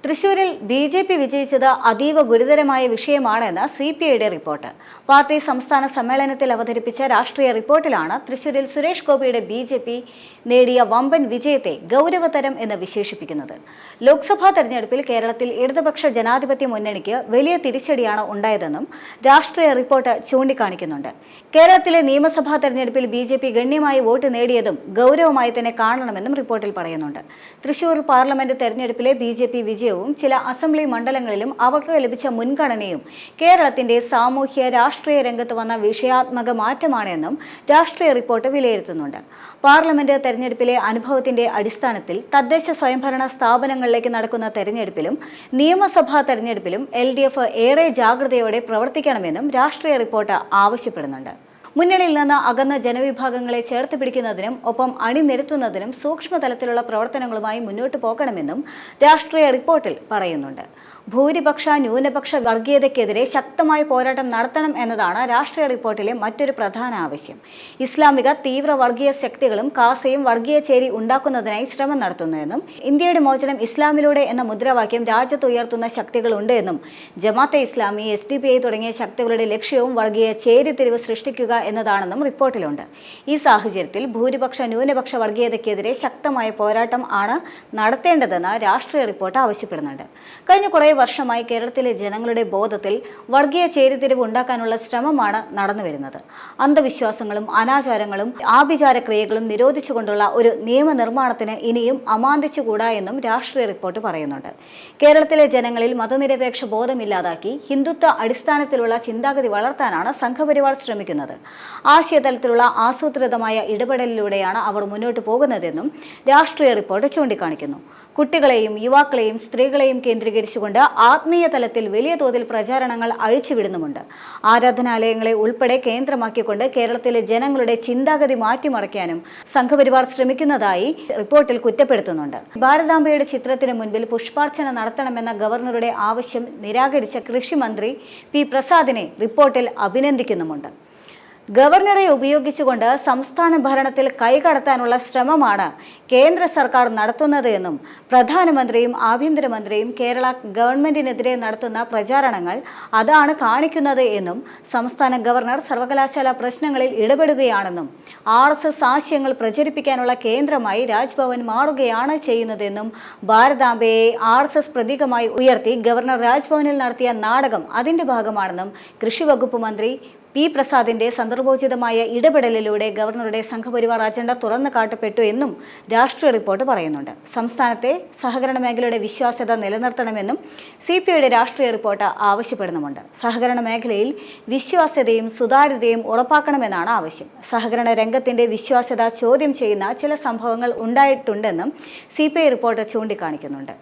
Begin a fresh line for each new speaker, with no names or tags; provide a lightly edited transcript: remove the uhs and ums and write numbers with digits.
തൃശൂരിൽ ബി.ജെ.പി. വിജയിച്ചത് അതീവ ഗുരുതരമായ വിഷയമാണെന്ന് സി.പി.ഐയുടെ റിപ്പോർട്ട്. പാർട്ടി സംസ്ഥാന സമ്മേളനത്തിൽ അവതരിപ്പിച്ച രാഷ്ട്രീയ റിപ്പോർട്ടിലാണ് തൃശൂരിൽ സുരേഷ് ഗോപിയുടെ ബി.ജെ.പി. നേടിയ വമ്പൻ വിജയത്തെ ഗൗരവതരം എന്ന് വിശേഷിപ്പിക്കുന്നത്. ലോക്സഭാ തെരഞ്ഞെടുപ്പിൽ കേരളത്തിൽ ഇടതുപക്ഷ ജനാധിപത്യ മുന്നണിക്ക് വലിയ തിരിച്ചടിയാണ് ഉണ്ടായതെന്നും രാഷ്ട്രീയ റിപ്പോർട്ട് ചൂണ്ടിക്കാണിക്കുന്നുണ്ട്. കേരളത്തിലെ നിയമസഭാ തെരഞ്ഞെടുപ്പിൽ ബി.ജെ.പി. ഗണ്യമായി വോട്ട് നേടിയതും ഗൗരവമായി തന്നെ കാണണമെന്നും റിപ്പോർട്ടിൽ പറയുന്നുണ്ട്. തൃശൂർ പാർലമെന്റ് തെരഞ്ഞെടുപ്പിലെ ബി.ജെ.പി. വിജയവും ചില അസംബ്ലി മണ്ഡലങ്ങളിലും അവർക്ക് ലഭിച്ച മുൻഗണനയും കേരളത്തിന്റെ സാമൂഹ്യ രാഷ്ട്രീയ രംഗത്ത് വന്ന വിഷയാത്മക മാറ്റമാണെന്നും രാഷ്ട്രീയ റിപ്പോർട്ട് വിലയിരുത്തുന്നുണ്ട്. പാർലമെന്റ് തെരഞ്ഞെടുപ്പിലെ അനുഭവത്തിന്റെ അടിസ്ഥാനത്തിൽ തദ്ദേശ സ്വയംഭരണ സ്ഥാപനങ്ങളിലേക്ക് നടക്കുന്ന തെരഞ്ഞെടുപ്പിലും നിയമസഭാ തെരഞ്ഞെടുപ്പിലും LDF ഏറെ ജാഗ്രതയോടെ പ്രവർത്തിക്കണമെന്നും രാഷ്ട്രീയ റിപ്പോർട്ട് ആവശ്യപ്പെടുന്നുണ്ട്. മുന്നണിയിൽ നിന്ന് അകന്ന ജനവിഭാഗങ്ങളെ ചേർത്ത് പിടിക്കുന്നതിനും ഒപ്പം അണിനിരത്തുന്നതിനും സൂക്ഷ്മതലത്തിലുള്ള പ്രവർത്തനങ്ങളുമായി മുന്നോട്ടു പോകണമെന്നും രാഷ്ട്രീയ റിപ്പോർട്ടിൽ പറയുന്നുണ്ട്. ഭൂരിപക്ഷ ന്യൂനപക്ഷ വർഗീയതയ്ക്കെതിരെ ശക്തമായ പോരാട്ടം നടത്തണം എന്നതാണ് രാഷ്ട്രീയ റിപ്പോർട്ടിലെ മറ്റൊരു പ്രധാന ആവശ്യം. ഇസ്ലാമിക തീവ്ര വർഗീയ ശക്തികളും കാസയും വർഗീയ ചേരി ഉണ്ടാക്കുന്നതിനായി ശ്രമം നടത്തുന്നുവെന്നും ഇന്ത്യയുടെ മോചനം ഇസ്ലാമിലൂടെ എന്ന മുദ്രാവാക്യം രാജ്യത്ത് ഉയർത്തുന്ന ശക്തികളുണ്ട് എന്നും ജമാഅത്തെ ഇസ്ലാമി, SDPI തുടങ്ങിയ ശക്തികളുടെ ലക്ഷ്യവും വർഗീയ ചേരിതിരിവ് സൃഷ്ടിക്കുക എന്നതാണെന്നും റിപ്പോർട്ടിലുണ്ട്. ഈ സാഹചര്യത്തിൽ ഭൂരിപക്ഷ ന്യൂനപക്ഷ വർഗീയതയ്ക്കെതിരെ ശക്തമായ പോരാട്ടം ആണ് നടത്തേണ്ടതെന്ന് രാഷ്ട്രീയ റിപ്പോർട്ട് ആവശ്യപ്പെടുന്നുണ്ട്. കഴിഞ്ഞ കുറേ വർഷമായി കേരളത്തിലെ ജനങ്ങളുടെ ബോധത്തിൽ വർഗീയ ചേരിതിരിവ് ഉണ്ടാക്കാനുള്ള ശ്രമമാണ് നടന്നുവരുന്നത്. അന്ധവിശ്വാസങ്ങളും അനാചാരങ്ങളും ആഭിചാരക്രിയകളും നിരോധിച്ചുകൊണ്ടുള്ള ഒരു നിയമനിർമ്മാണത്തിന് ഇനിയും അമാന്തിച്ചുകൂടാ എന്നും രാഷ്ട്രീയ റിപ്പോർട്ട് പറയുന്നുണ്ട്. കേരളത്തിലെ ജനങ്ങളിൽ മതനിരപേക്ഷ ബോധമില്ലാതാക്കി ഹിന്ദുത്വ അടിസ്ഥാനത്തിലുള്ള ചിന്താഗതി വളർത്താനാണ് സംഘപരിവാർ ശ്രമിക്കുന്നത്. ആശയതലത്തിലുള്ള ആസൂത്രിതമായ ഇടപെടലിലൂടെയാണ് അവർ മുന്നോട്ട് പോകുന്നതെന്നും രാഷ്ട്രീയ റിപ്പോർട്ട് ചൂണ്ടിക്കാണിക്കുന്നു. കുട്ടികളെയും യുവാക്കളെയും സ്ത്രീകളെയും കേന്ദ്രീകരിച്ചുകൊണ്ട് ആത്മീയ തലത്തിൽ വലിയ തോതിൽ പ്രചാരണങ്ങൾ അഴിച്ചുവിടുന്നുമുണ്ട്. ആരാധനാലയങ്ങളെ ഉൾപ്പെടെ കേന്ദ്രമാക്കിക്കൊണ്ട് കേരളത്തിലെ ജനങ്ങളുടെ ചിന്താഗതി മാറ്റിമറിക്കാനും സംഘപരിവാർ ശ്രമിക്കുന്നതായി റിപ്പോർട്ടിൽ കുറ്റപ്പെടുത്തുന്നുണ്ട്. ഭാരതാംബയുടെ ചിത്രത്തിന് മുൻപിൽ പുഷ്പാർച്ചന നടത്തണമെന്ന ഗവർണറുടെ ആവശ്യം നിരാകരിച്ച കൃഷിമന്ത്രി P. പ്രസാദിനെ റിപ്പോർട്ടിൽ അഭിനന്ദിക്കുന്നുമുണ്ട്. ഗവർണറെ ഉപയോഗിച്ചുകൊണ്ട് സംസ്ഥാന ഭരണത്തിൽ കൈകടത്താനുള്ള ശ്രമമാണ് കേന്ദ്ര സർക്കാർ നടത്തുന്നത് എന്നും പ്രധാനമന്ത്രിയും ആഭ്യന്തരമന്ത്രിയും കേരള ഗവൺമെന്റിനെതിരെ നടത്തുന്ന പ്രചാരണങ്ങൾ അതാണ് കാണിക്കുന്നത് എന്നും സംസ്ഥാന ഗവർണർ സർവകലാശാല പ്രശ്നങ്ങളിൽ ഇടപെടുകയാണെന്നും RSS ആശയങ്ങൾ പ്രചരിപ്പിക്കാനുള്ള കേന്ദ്രമായി രാജ്ഭവൻ മാറുകയാണ് ചെയ്യുന്നതെന്നും ഭാരതാംബയെ RSS പ്രതീകമായി ഉയർത്തി ഗവർണർ രാജ്ഭവനിൽ നടത്തിയ നാടകം അതിന്റെ ഭാഗമാണെന്നും കൃഷി വകുപ്പ് മന്ത്രി P. പ്രസാദിന്റെ സന്ദർഭോചിതമായ ഇടപെടലിലൂടെ ഗവർണറുടെ സംഘപരിവാർ അജണ്ട തുറന്നു കാട്ടപ്പെട്ടു എന്നും രാഷ്ട്രീയ റിപ്പോർട്ട് പറയുന്നുണ്ട്. സംസ്ഥാനത്തെ സഹകരണ മേഖലയുടെ വിശ്വാസ്യത നിലനിർത്തണമെന്നും CPIയുടെ രാഷ്ട്രീയ റിപ്പോർട്ട് ആവശ്യപ്പെടുന്നുമുണ്ട്. സഹകരണ മേഖലയിൽ വിശ്വാസ്യതയും സുതാര്യതയും ഉറപ്പാക്കണമെന്നാണ് ആവശ്യം. സഹകരണ രംഗത്തിന്റെ വിശ്വാസ്യത ചോദ്യം ചെയ്യുന്ന ചില സംഭവങ്ങൾ ഉണ്ടായിട്ടുണ്ടെന്നും CPI റിപ്പോർട്ട് ചൂണ്ടിക്കാണിക്കുന്നുണ്ട്.